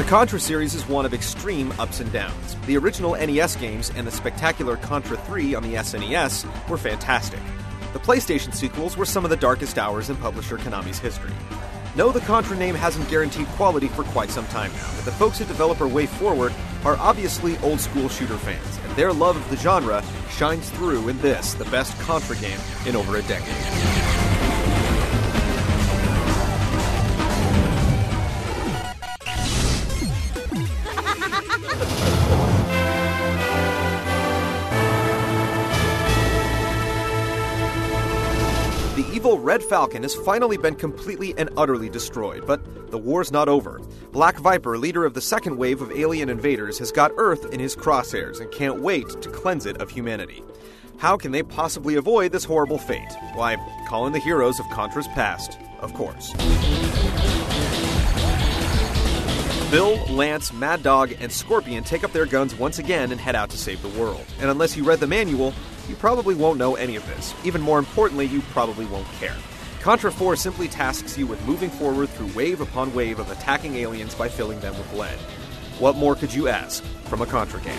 Contra series is one of extreme ups and downs. The original NES games and the spectacular Contra 3 on the SNES were fantastic. The PlayStation sequels were some of the darkest hours in publisher Konami's history. No, the Contra name hasn't guaranteed quality for quite some time now, but the folks at developer Way Forward are obviously old-school shooter fans, and their love of the genre shines through in this, the best Contra game in over a decade. The evil Red Falcon has finally been completely and utterly destroyed, but the war's not over. Black Viper, leader of the second wave of alien invaders, has got Earth in his crosshairs and can't wait to cleanse it of humanity. How can they possibly avoid this horrible fate? Why, call in the heroes of Contra's past, of course. Bill, Lance, Mad Dog, and Scorpion take up their guns once again and head out to save the world. And unless you read the manual, you probably won't know any of this. Even more importantly, you probably won't care. Contra 4 simply tasks you with moving forward through wave upon wave of attacking aliens by filling them with lead. What more could you ask from a Contra game?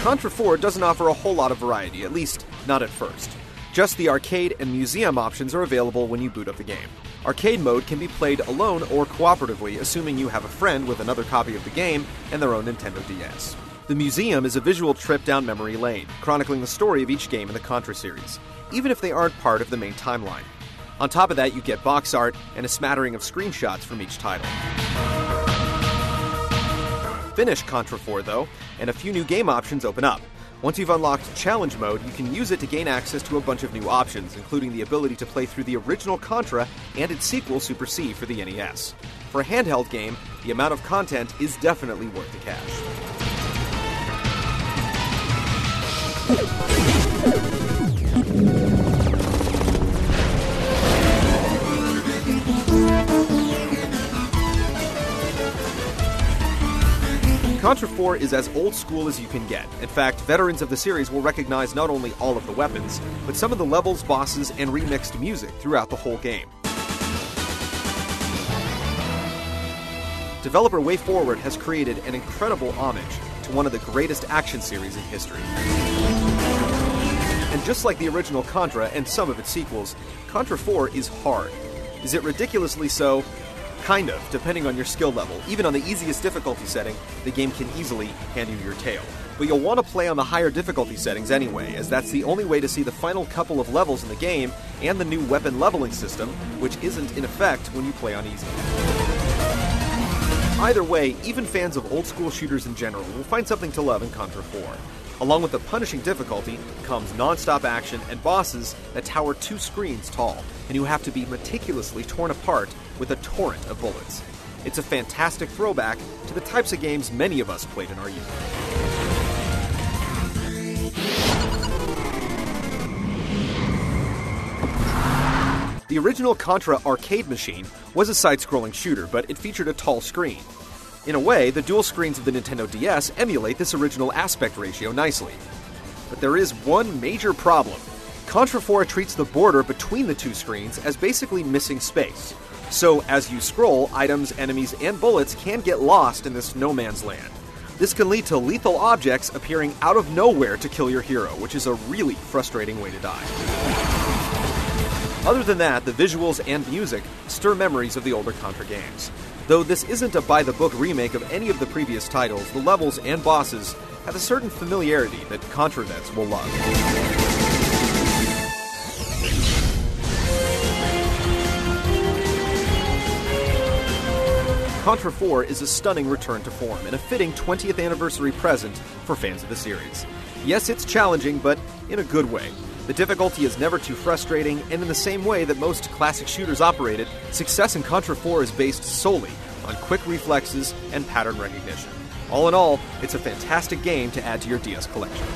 Contra 4 doesn't offer a whole lot of variety, at least not at first. Just the arcade and museum options are available when you boot up the game. Arcade mode can be played alone or cooperatively, assuming you have a friend with another copy of the game and their own Nintendo DS. The museum is a visual trip down memory lane, chronicling the story of each game in the Contra series, even if they aren't part of the main timeline. On top of that, you get box art and a smattering of screenshots from each title. Finish Contra 4, though, and a few new game options open up. Once you've unlocked Challenge Mode, you can use it to gain access to a bunch of new options, including the ability to play through the original Contra and its sequel Super C for the NES. For a handheld game, the amount of content is definitely worth the cash. Contra 4 is as old school as you can get. In fact, veterans of the series will recognize not only all of the weapons, but some of the levels, bosses, and remixed music throughout the whole game. Developer Way Forward has created an incredible homage to one of the greatest action series in history. And just like the original Contra and some of its sequels, Contra 4 is hard. Is it ridiculously so? Kind of, depending on your skill level. Even on the easiest difficulty setting, the game can easily hand you your tail. But you'll want to play on the higher difficulty settings anyway, as that's the only way to see the final couple of levels in the game and the new weapon leveling system, which isn't in effect when you play on easy. Either way, even fans of old-school shooters in general will find something to love in Contra 4. Along with the punishing difficulty comes non-stop action and bosses that tower 2 screens tall, and you have to be meticulously torn apart with a torrent of bullets. It's a fantastic throwback to the types of games many of us played in our youth. The original Contra arcade machine was a side-scrolling shooter, but it featured a tall screen. In a way, the dual screens of the Nintendo DS emulate this original aspect ratio nicely. But there is one major problem. Contra 4 treats the border between the two screens as basically missing space. So, as you scroll, items, enemies, and bullets can get lost in this no man's land. This can lead to lethal objects appearing out of nowhere to kill your hero, which is a really frustrating way to die. Other than that, the visuals and music stir memories of the older Contra games. Though this isn't a by-the-book remake of any of the previous titles, the levels and bosses have a certain familiarity that Contra vets will love. Contra 4 is a stunning return to form and a fitting 20th anniversary present for fans of the series. Yes, it's challenging, but in a good way. The difficulty is never too frustrating, and in the same way that most classic shooters operated, success in Contra 4 is based solely on quick reflexes and pattern recognition. All in all, it's a fantastic game to add to your DS collection.